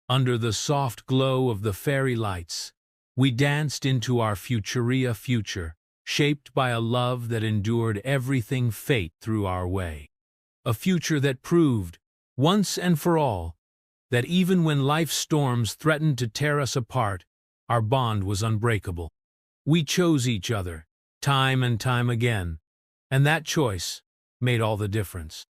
under the soft glow of the fairy lights, we danced into our futuria future, shaped by a love that endured everything fate threw our way. A future that proved, once and for all, that even when life's storms threatened to tear us apart, our bond was unbreakable. We chose each other, time and time again, and that choice made all the difference.